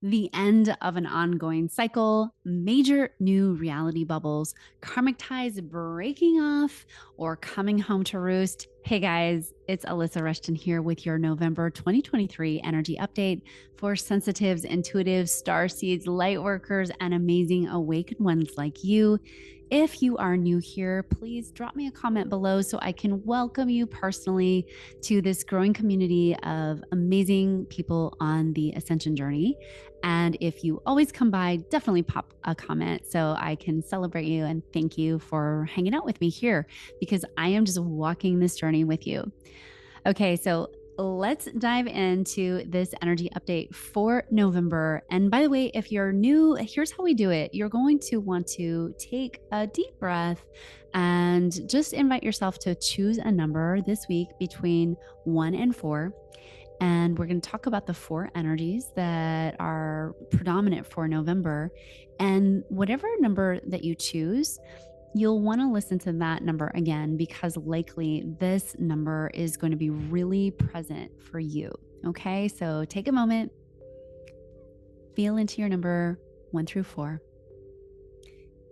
The end of an ongoing cycle, major new reality bubbles, karmic ties breaking off, or coming home to roost. Hey guys, it's Alysa Rushton here with your November 2023 energy update for sensitives, intuitives, star seeds, light workers, and amazing awakened ones like you. If you are new here, please drop me a comment below so I can welcome you personally to this growing community of amazing people on the ascension journey. And if you always come by, definitely pop a comment so I can celebrate you and thank you for hanging out with me here because I am just walking this journey with you. Okay, so let's dive into this energy update for November. And by the way, if you're new, here's how we do it. You're going to want to take a deep breath and just invite yourself to choose a number this week between 1 and 4. And we're going to talk about the 4 energies that are predominant for November. And whatever number that you choose, you'll want to listen to that number again because likely this number is going to be really present for you. Okay, so take a moment, feel into your number 1 through 4.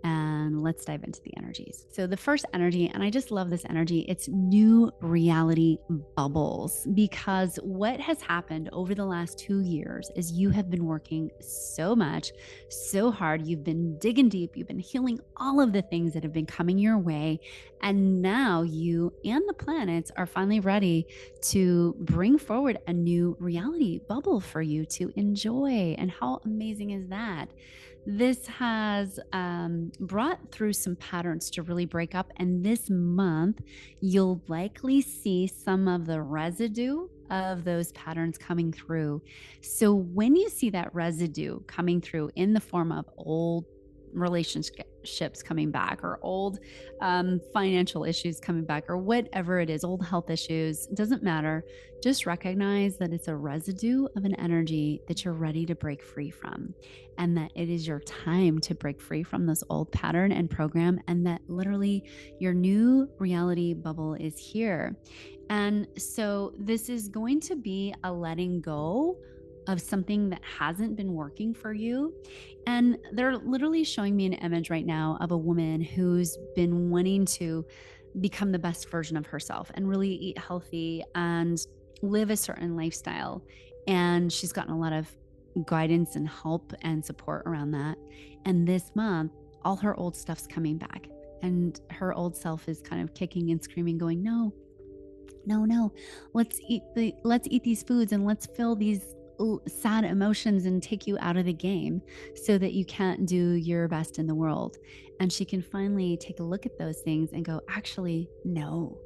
And let's dive into the energies. So the first energy, and I just love this energy, it's new reality bubbles, because what has happened over the last 2 years is you have been working so much, so hard. You've been digging deep. You've been healing all of the things that have been coming your way. And now you and the planets are finally ready to bring forward a new reality bubble for you to enjoy. And how amazing is that? This has brought through some patterns to really break up. And this month, you'll likely see some of the residue of those patterns coming through. So when you see that residue coming through in the form of old relationships coming back or old financial issues coming back or whatever it is, old health issues, doesn't matter. Just recognize that it's a residue of an energy that you're ready to break free from, and that it is your time to break free from this old pattern and program, and that literally your new reality bubble is here. And so this is going to be a letting go of something that hasn't been working for you. And they're literally showing me an image right now of a woman who's been wanting to become the best version of herself and really eat healthy and live a certain lifestyle. And she's gotten a lot of guidance and help and support around that. And this month, all her old stuff's coming back. And her old self is kind of kicking and screaming, going, no, let's eat these foods and let's fill these sad emotions and take you out of the game so that you can't do your best in the world. And she can finally take a look at those things and go, actually, no,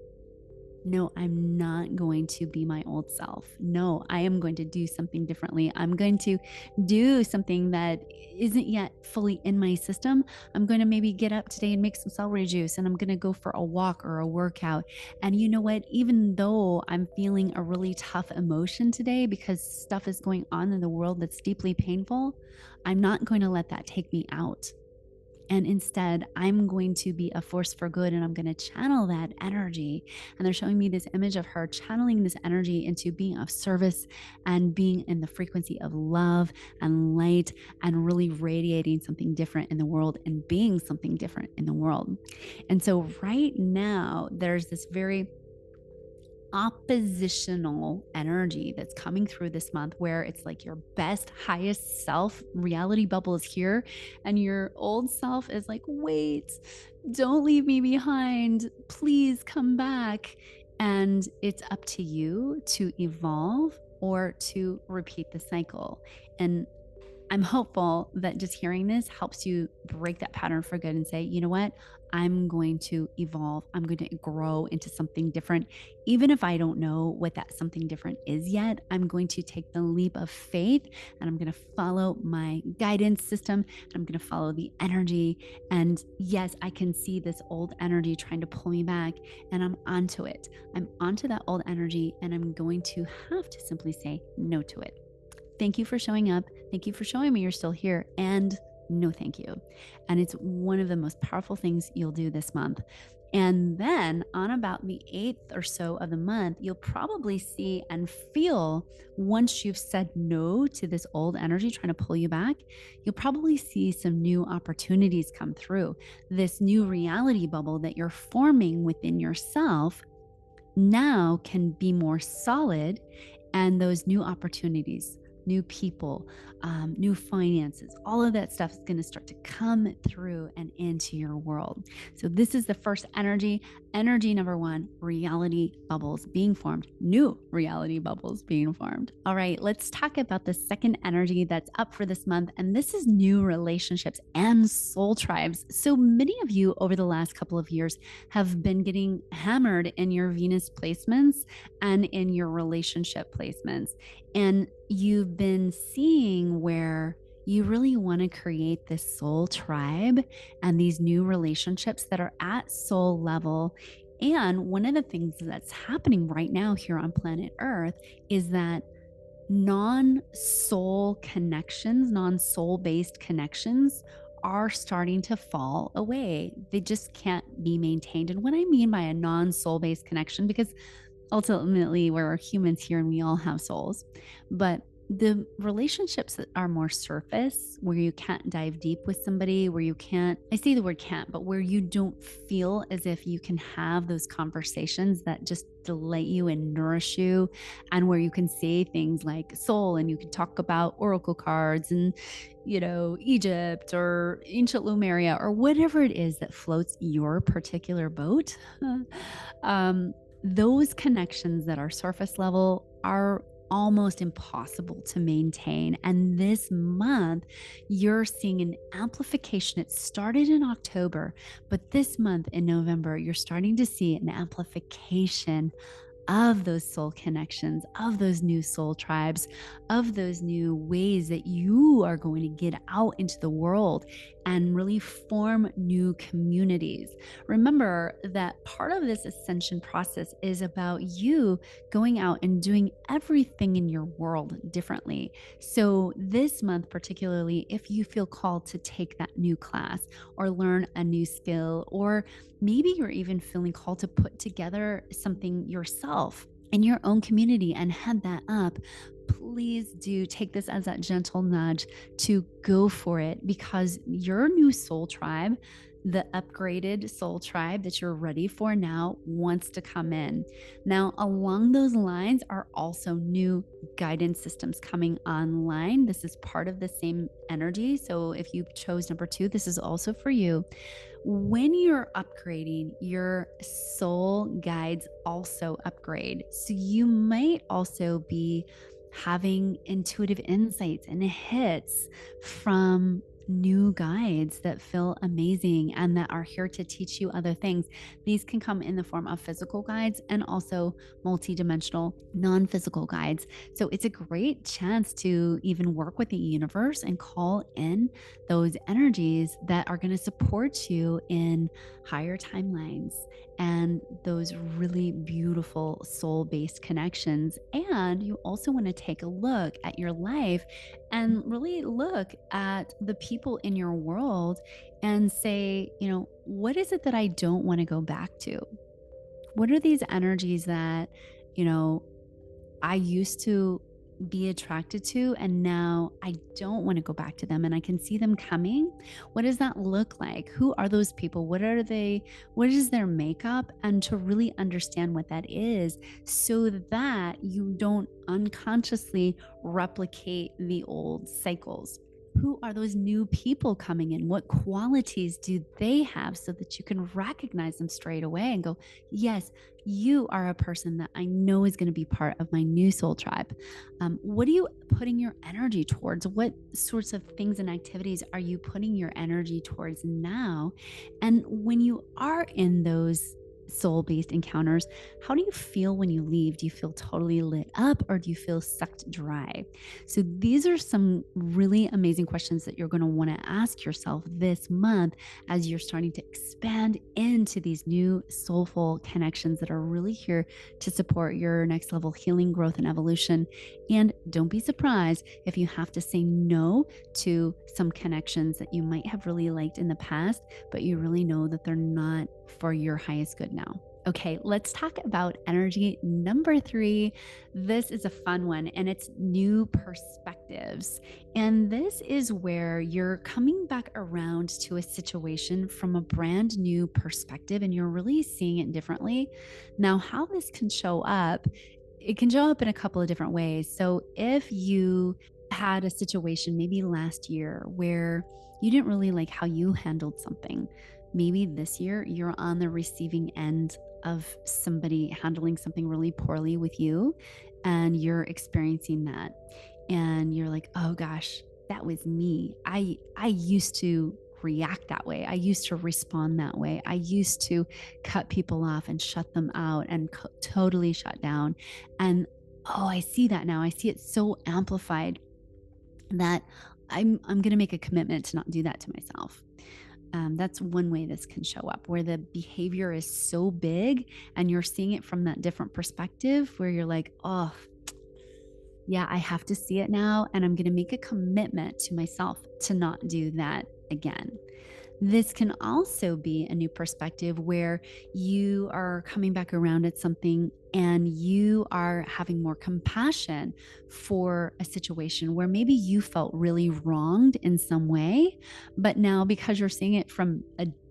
I'm not going to be my old self. No, I am going to do something differently. I'm going to do something that isn't yet fully in my system. I'm going to maybe get up today and make some celery juice, and I'm going to go for a walk or a workout. And you know what? Even though I'm feeling a really tough emotion today because stuff is going on in the world that's deeply painful, I'm not going to let that take me out. And instead, I'm going to be a force for good, and I'm going to channel that energy. And they're showing me this image of her channeling this energy into being of service and being in the frequency of love and light and really radiating something different in the world and being something different in the world. And so right now, there's this very oppositional energy that's coming through this month, where it's like your best, highest self reality bubble is here, and your old self is like, wait, don't leave me behind, please come back. And it's up to you to evolve or to repeat the cycle. And I'm hopeful that just hearing this helps you break that pattern for good and say, you know what? I'm going to evolve. I'm going to grow into something different. Even if I don't know what that something different is yet, I'm going to take the leap of faith, and I'm going to follow my guidance system, and I'm going to follow the energy. And yes, I can see this old energy trying to pull me back, and I'm onto it. I'm onto that old energy, and I'm going to have to simply say no to it. Thank you for showing up. Thank you for showing me you're still here. And no, thank you. And it's one of the most powerful things you'll do this month. And then on about the 8th or so of the month, you'll probably see and feel, once you've said no to this old energy trying to pull you back, you'll probably see some new opportunities come through. This new reality bubble that you're forming within yourself now can be more solid, and those new opportunities, new people, new finances, all of that stuff is going to start to come through and into your world. So this is the first energy. Energy number one, reality bubbles being formed, new reality bubbles being formed. All right, let's talk about the second energy that's up for this month, and this is new relationships and soul tribes. So many of you over the last couple of years have been getting hammered in your Venus placements and in your relationship placements. And you've been seeing where you really want to create this soul tribe and these new relationships that are at soul level. And one of the things that's happening right now here on planet Earth is that non-soul connections, non-soul based connections are starting to fall away. They just can't be maintained. And what I mean by a non-soul based connection, because ultimately we're humans here and we all have souls, but the relationships that are more surface, where you can't dive deep with somebody, where you can't, I say the word can't, but where you don't feel as if you can have those conversations that just delight you and nourish you, and where you can say things like soul and you can talk about oracle cards and, Egypt or ancient Lemuria or whatever it is that floats your particular boat. Those connections that are surface level are almost impossible to maintain. And this month, you're seeing an amplification. It started in October, but this month in November, you're starting to see an amplification of those soul connections, of those new soul tribes, of those new ways that you are going to get out into the world and really form new communities. Remember that part of this ascension process is about you going out and doing everything in your world differently. So this month, particularly, if you feel called to take that new class or learn a new skill, or maybe you're even feeling called to put together something yourself in your own community and head that up, please do take this as that gentle nudge to go for it, because your new soul tribe, the upgraded soul tribe that you're ready for now, wants to come in. Now, along those lines are also new guidance systems coming online. This is part of the same energy. So if you chose number 2, this is also for you. When you're upgrading, your soul guides also upgrade. So you might also be having intuitive insights and hits from new guides that feel amazing and that are here to teach you other things. These can come in the form of physical guides and also multidimensional non-physical guides. So it's a great chance to even work with the universe and call in those energies that are going to support you in higher timelines and those really beautiful soul-based connections. And you also want to take a look at your life and really look at the people in your world and say, what is it that I don't want to go back to? What are these energies that, I used to be attracted to, and now I don't want to go back to them and I can see them coming? What does that look like? Who are those people? What are they? What is their makeup? And to really understand what that is so that you don't unconsciously replicate the old cycles. Who are those new people coming in? What qualities do they have so that you can recognize them straight away and go, yes, you are a person that I know is going to be part of my new soul tribe. What are you putting your energy towards? What sorts of things and activities are you putting your energy towards now? And when you are in those soul-based encounters, how do you feel when you leave? Do you feel totally lit up or do you feel sucked dry? So these are some really amazing questions that you're going to want to ask yourself this month as you're starting to expand into these new soulful connections that are really here to support your next level healing, growth, and evolution. And don't be surprised if you have to say no to some connections that you might have really liked in the past, but you really know that they're not for your highest good now. Okay, let's talk about energy number 3. This is a fun one and it's new perspectives. And this is where you're coming back around to a situation from a brand new perspective and you're really seeing it differently. Now, how this can show up, it can show up in a couple of different ways. So if you had a situation maybe last year where you didn't really like how you handled something, maybe this year you're on the receiving end of somebody handling something really poorly with you and you're experiencing that and you're like, "Oh gosh, that was me. I used to react that way. I used to respond that way. I used to cut people off and shut them out and totally shut down." And oh, I see that now. I see it so amplified that I'm going to make a commitment to not do that to myself. That's one way this can show up, where the behavior is so big and you're seeing it from that different perspective, where you're like, oh, yeah, I have to see it now. And I'm going to make a commitment to myself to not do that again. This can also be a new perspective where you are coming back around at something and you are having more compassion for a situation where maybe you felt really wronged in some way, but now because you're seeing it from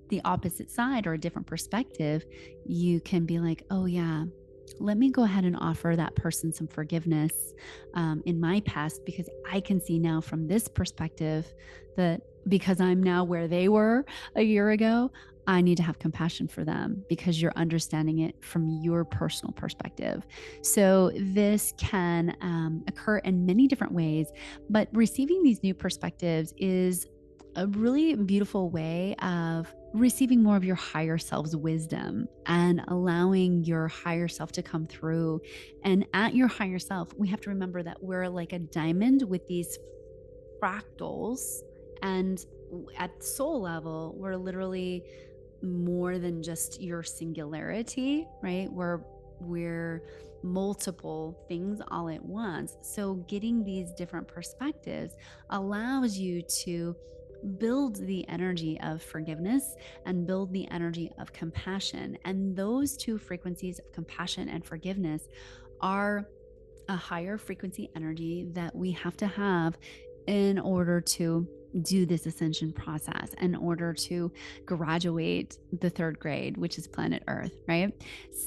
the opposite side or a different perspective, you can be like, oh, yeah. Let me go ahead and offer that person some forgiveness in my past because I can see now from this perspective that because I'm now where they were a year ago, I need to have compassion for them because you're understanding it from your personal perspective. So this can occur in many different ways, but receiving these new perspectives is a really beautiful way of receiving more of your higher self's wisdom and allowing your higher self to come through. And at your higher self, we have to remember that we're like a diamond with these fractals. And at soul level, we're literally more than just your singularity, right? We're multiple things all at once. So getting these different perspectives allows you to build the energy of forgiveness and build the energy of compassion. And those two frequencies of compassion and forgiveness are a higher frequency energy that we have to have in order to do this ascension process, in order to graduate the 3rd grade, which is planet Earth, right?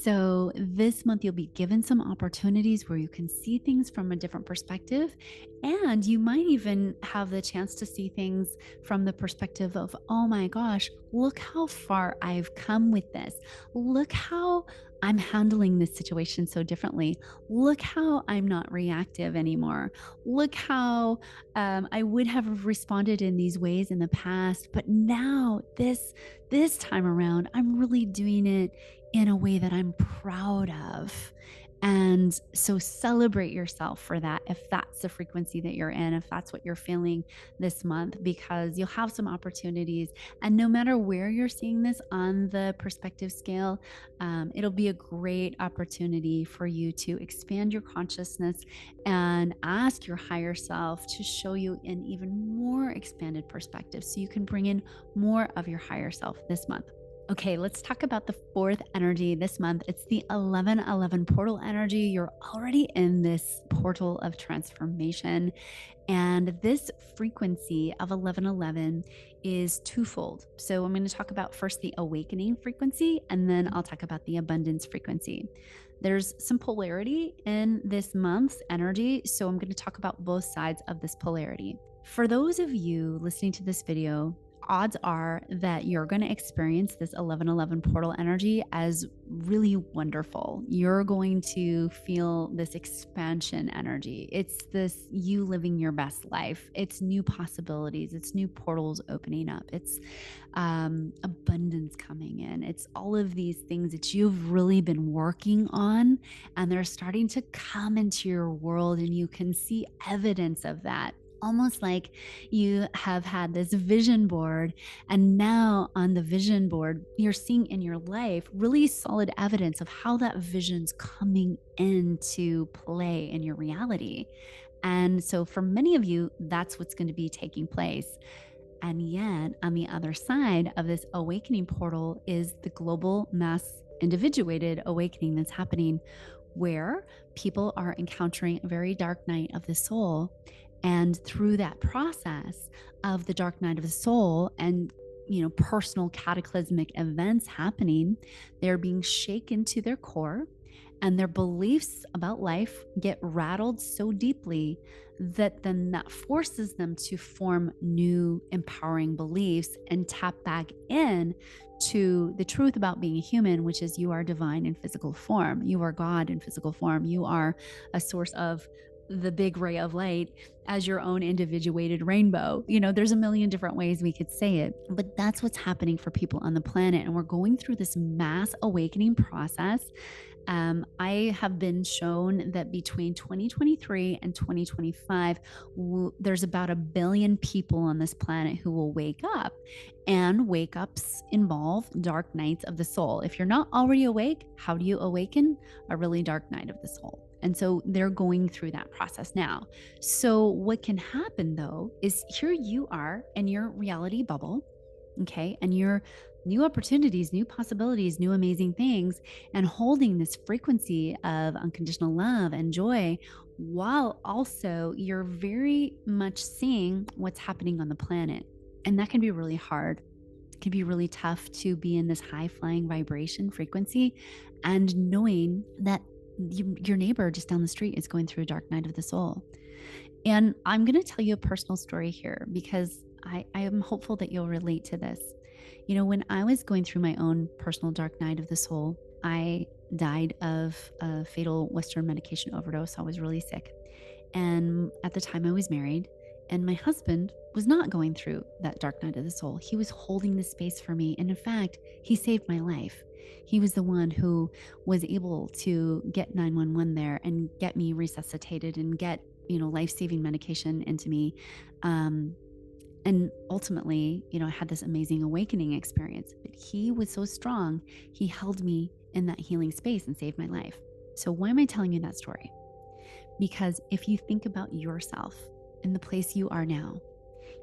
So this month you'll be given some opportunities where you can see things from a different perspective. And you might even have the chance to see things from the perspective of, oh my gosh, look how far I've come with this. Look how I'm handling this situation so differently. Look how I'm not reactive anymore. Look how I would have responded in these ways in the past, but now this time around, I'm really doing it in a way that I'm proud of. And so celebrate yourself for that if that's the frequency that you're in, if that's what you're feeling this month, because you'll have some opportunities. And no matter where you're seeing this on the perspective scale, it'll be a great opportunity for you to expand your consciousness and ask your higher self to show you an even more expanded perspective so you can bring in more of your higher self this month. Okay, let's talk about the 4th energy this month. It's the 1111 portal energy. You're already in this portal of transformation. And this frequency of 1111 is twofold. So I'm going to talk about first the awakening frequency, and then I'll talk about the abundance frequency. There's some polarity in this month's energy. So I'm going to talk about both sides of this polarity. For those of you listening to this video, odds are that you're going to experience this 1111 portal energy as really wonderful. You're going to feel this expansion energy. It's this you living your best life. It's new possibilities. It's new portals opening up. It's abundance coming in. It's all of these things that you've really been working on, and they're starting to come into your world, and you can see evidence of that. Almost like you have had this vision board, and now on the vision board, you're seeing in your life really solid evidence of how that vision's coming into play in your reality. And so for many of you, that's what's going to be taking place. And yet, on the other side of this awakening portal is the global mass individuated awakening that's happening, where people are encountering a very dark night of the soul. And through that process of the dark night of the soul and personal cataclysmic events happening, they're being shaken to their core, and their beliefs about life get rattled so deeply that then that forces them to form new empowering beliefs and tap back in to the truth about being a human, which is you are divine in physical form. You are God in physical form. You are a source of the big ray of light as your own individuated rainbow. There's a million different ways we could say it, but that's what's happening for people on the planet. And we're going through this mass awakening process. I have been shown that between 2023 and 2025, there's about 1 billion people on this planet who will wake up. And wake ups involve dark nights of the soul. If you're not already awake, how do you awaken? A really dark night of the soul. And so they're going through that process now. So what can happen though is here you are in your reality bubble, okay? And your new opportunities, new possibilities, new amazing things, and holding this frequency of unconditional love and joy, while also you're very much seeing what's happening on the planet. And that can be really hard. It can be really tough to be in this high flying vibration frequency and knowing that your neighbor just down the street is going through a dark night of the soul. And I'm going to tell you a personal story here because I am hopeful that you'll relate to this. When I was going through my own personal dark night of the soul, I died of a fatal Western medication overdose. I was really sick. And at the time I was married, and my husband was not going through that dark night of the soul. He was holding the space for me. And in fact, he saved my life. He was the one who was able to get 911 there and get me resuscitated and get, life-saving medication into me. And ultimately, I had this amazing awakening experience. But he was so strong, he held me in that healing space and saved my life. So why am I telling you that story? Because if you think about yourself in the place you are now,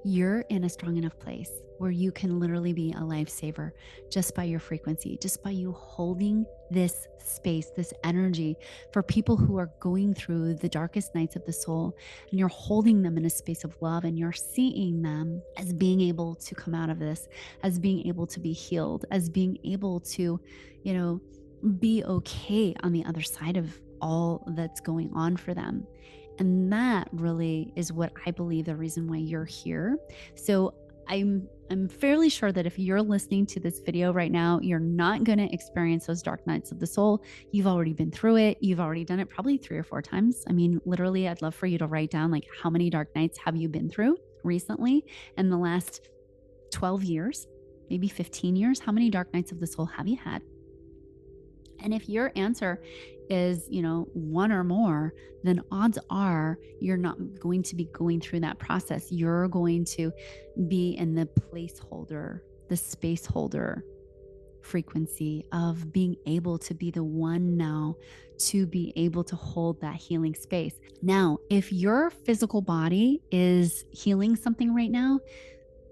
you're in a strong enough place where you can literally be a lifesaver just by your frequency, just by you holding this space, this energy for people who are going through the darkest nights of the soul. And you're holding them in a space of love, and you're seeing them as being able to come out of this, as being able to be healed, as being able to, be okay on the other side of all that's going on for them. And that really is what I believe the reason why you're here. So I'm fairly sure that if you're listening to this video right now, you're not going to experience those dark nights of the soul. You've already been through it. You've already done it probably 3 or 4 times. I mean, literally, I'd love for you to write down like how many dark nights have you been through recently in the last 12 years, maybe 15 years. How many dark nights of the soul have you had? And if your answer is, 1 or more, then odds are you're not going to be going through that process. You're going to be in the placeholder, the space holder frequency of being able to be the one now to be able to hold that healing space. Now, if your physical body is healing something right now,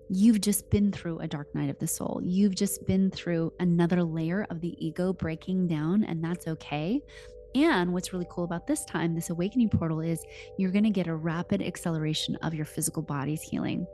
you've just been through a dark night of the soul. You've just been through another layer of the ego breaking down, and that's okay. And what's really cool about this time, this awakening portal, is you're going to get a rapid acceleration of your physical body's healing.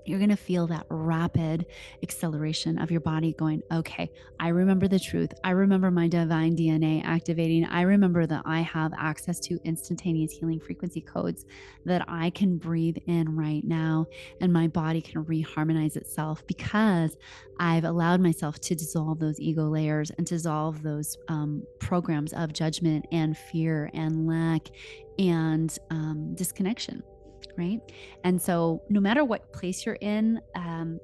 you're going to feel that rapid acceleration of your body going, okay, I remember the truth. I remember my divine DNA activating. I remember that I have access to instantaneous healing frequency codes that I can breathe in right now, and my body can reharmonize itself because I've allowed myself to dissolve those ego layers and dissolve those programs of judgment and fear and lack and disconnection. Right. And so, no matter what place you're in,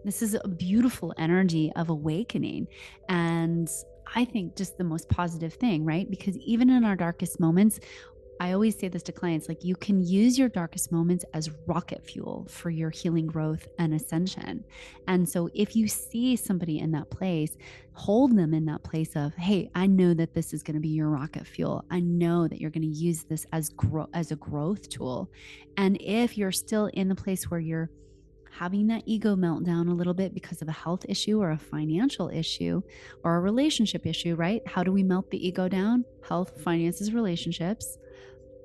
this is a beautiful energy of awakening. And I think just the most positive thing, right? Because even in our darkest moments, I always say this to clients, like, you can use your darkest moments as rocket fuel for your healing growth and ascension. And so if you see somebody in that place, hold them in that place of, hey, I know that this is going to be your rocket fuel. I know that you're going to use this as a growth tool. And if you're still in the place where you're having that ego meltdown a little bit because of a health issue or a financial issue or a relationship issue, right? How do we melt the ego down? Health, finances, relationships.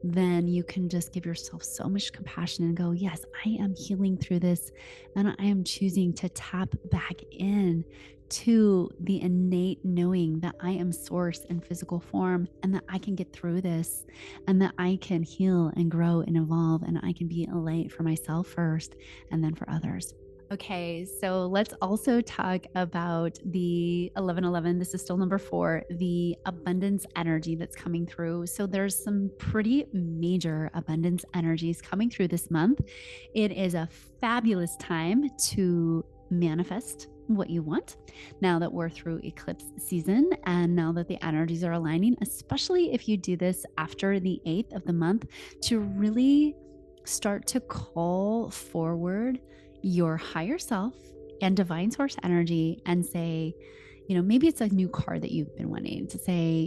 Then you can just give yourself so much compassion and go, yes, I am healing through this. And I am choosing to tap back in to the innate knowing that I am source in physical form and that I can get through this and that I can heal and grow and evolve and I can be a light for myself first and then for others. Okay, so let's also talk about the 1111. This is still number 4, the abundance energy that's coming through. So there's some pretty major abundance energies coming through this month. It is a fabulous time to manifest what you want now that we're through eclipse season and now that the energies are aligning, especially if you do this after the 8th of the month, to really start to call forward your higher self and divine source energy and say, maybe it's a new car that you've been wanting to say,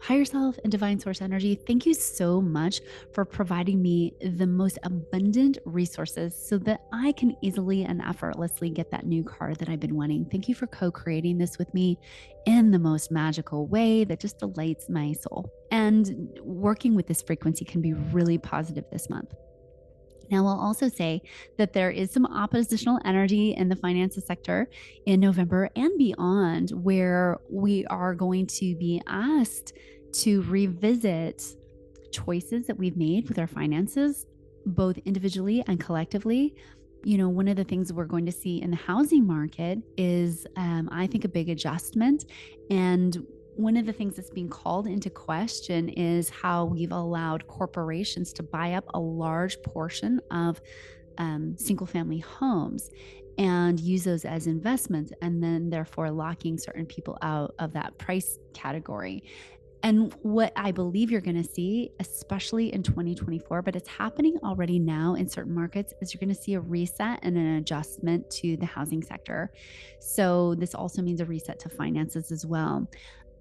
higher self and divine source energy, thank you so much for providing me the most abundant resources so that I can easily and effortlessly get that new car that I've been wanting. Thank you for co-creating this with me in the most magical way that just delights my soul. And working with this frequency can be really positive this month. Now, I'll also say that there is some oppositional energy in the finances sector in November and beyond, where we are going to be asked to revisit choices that we've made with our finances, both individually and collectively. One of the things we're going to see in the housing market is, I think, a big adjustment. And one of the things that's being called into question is how we've allowed corporations to buy up a large portion of single family homes and use those as investments, and then therefore locking certain people out of that price category. And what I believe you're going to see, especially in 2024, but it's happening already now in certain markets, is you're going to see a reset and an adjustment to the housing sector. So this also means a reset to finances as well.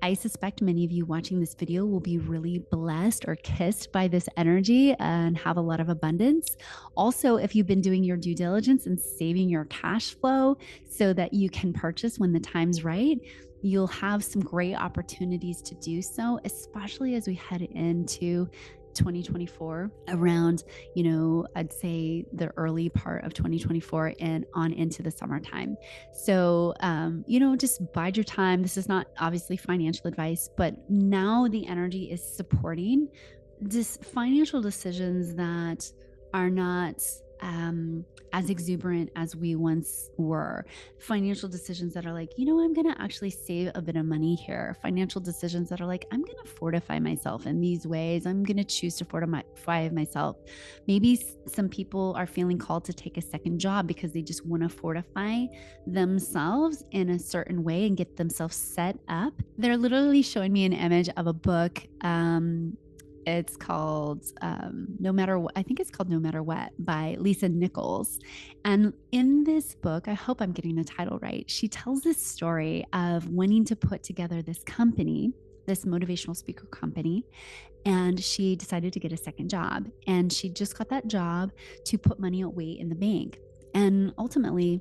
I suspect many of you watching this video will be really blessed or kissed by this energy and have a lot of abundance. Also, if you've been doing your due diligence and saving your cash flow so that you can purchase when the time's right, you'll have some great opportunities to do so, especially as we head into 2024 around, I'd say the early part of 2024 and on into the summertime. So, just bide your time. This is not obviously financial advice, but now the energy is supporting this financial decisions that are not as exuberant as we once were. Financial decisions that are like, I'm going to actually save a bit of money here. Financial decisions that are like, I'm going to fortify myself in these ways. I'm going to choose to fortify myself. Maybe some people are feeling called to take a second job because they just want to fortify themselves in a certain way and get themselves set up. They're literally showing me an image of a book. It's called No Matter What. I think it's called No Matter What by Lisa Nichols. And in this book, I hope I'm getting the title right, she tells this story of wanting to put together this company, this motivational speaker company. And she decided to get a second job. And she just got that job to put money away in the bank. And ultimately,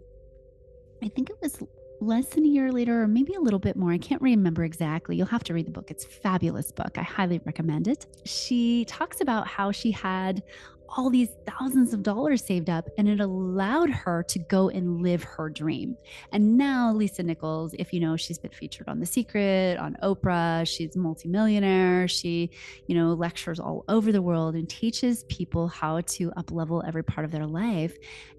I think it was less than a year later, or maybe a little bit more. I can't remember exactly. You'll have to read the book. It's a fabulous book. I highly recommend it. She talks about how she had all these thousands of dollars saved up, and it allowed her to go and live her dream. And now Lisa Nichols, if you know, she's been featured on The Secret, on Oprah, she's a multimillionaire. She, lectures all over the world and teaches people how to up level every part of their life.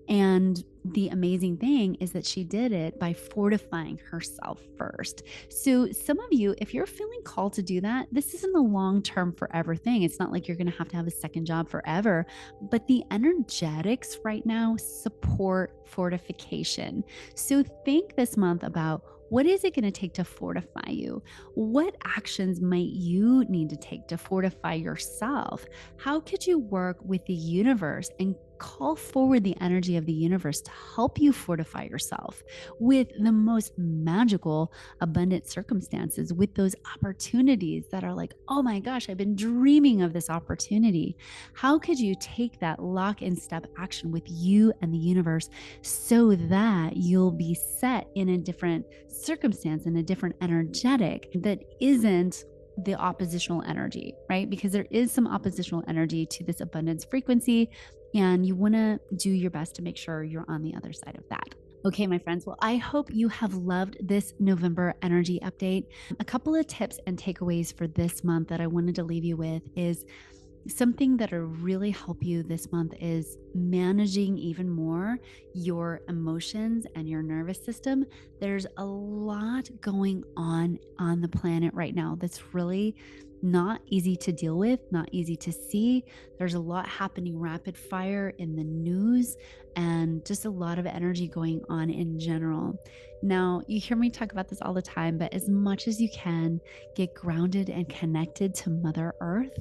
And the amazing thing is that she did it by fortifying herself first. So, some of you, if you're feeling called to do that, this isn't a long term forever thing. It's not like you're going to have a second job forever, but the energetics right now support fortification. So, think this month about what is it going to take to fortify you? What actions might you need to take to fortify yourself? How could you work with the universe and call forward the energy of the universe to help you fortify yourself with the most magical, abundant circumstances, with those opportunities that are like, oh my gosh, I've been dreaming of this opportunity? How could you take that lock and step action with you and the universe so that you'll be set in a different circumstance, in a different energetic that isn't the oppositional energy, right? Because there is some oppositional energy to this abundance frequency, and you want to do your best to make sure you're on the other side of that. Okay, my friends. Well, I hope you have loved this November energy update. A couple of tips and takeaways for this month that I wanted to leave you with is something that'll really help you this month is managing even more your emotions and your nervous system. There's a lot going on the planet right now that's really not easy to deal with, not easy to see. There's a lot happening rapid fire in the news and just a lot of energy going on in general. Now, you hear me talk about this all the time, but as much as you can, get grounded and connected to Mother Earth.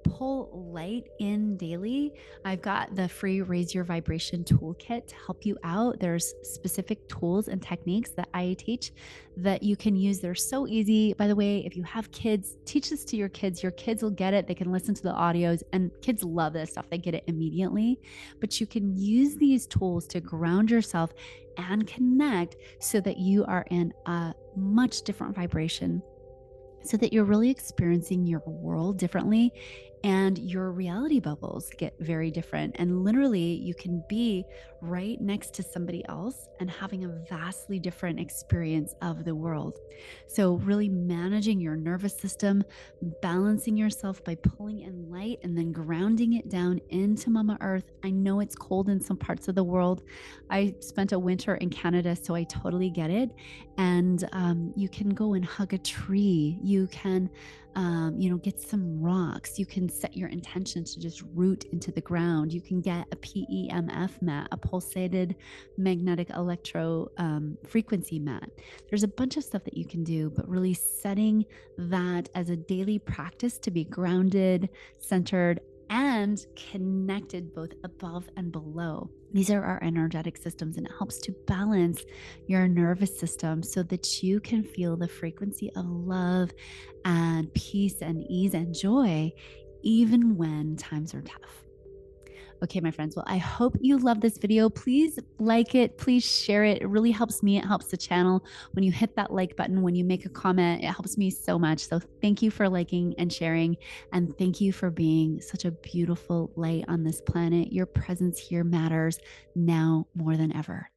Pull light in daily. I've got the free Raise Your Vibration toolkit to help you out. There's specific tools and techniques that I teach that you can use. They're so easy. By the way, if you have kids, teach this to your kids. Your kids will get it. They can listen to the audios, and kids love this stuff. They get it immediately. But you can use these tools to ground yourself and connect so that you are in a much different vibration, so that you're really experiencing your world differently and your reality bubbles get very different. And literally, you can be right next to somebody else and having a vastly different experience of the world. So, really managing your nervous system, balancing yourself by pulling in light and then grounding it down into Mama Earth. I know it's cold in some parts of the world. I spent a winter in Canada, so I totally get it. And you can go and hug a tree. You can get some rocks. You can set your intention to just root into the ground. You can get a PEMF mat, a pulsated magnetic electro frequency mat. There's a bunch of stuff that you can do, but really setting that as a daily practice to be grounded, centered, and connected both above and below. These are our energetic systems, and it helps to balance your nervous system so that you can feel the frequency of love and peace and ease and joy, even when times are tough. Okay, my friends. Well, I hope you love this video. Please like it. Please share it. It really helps me. It helps the channel. When you hit that like button, when you make a comment, it helps me so much. So thank you for liking and sharing. And thank you for being such a beautiful light on this planet. Your presence here matters now more than ever.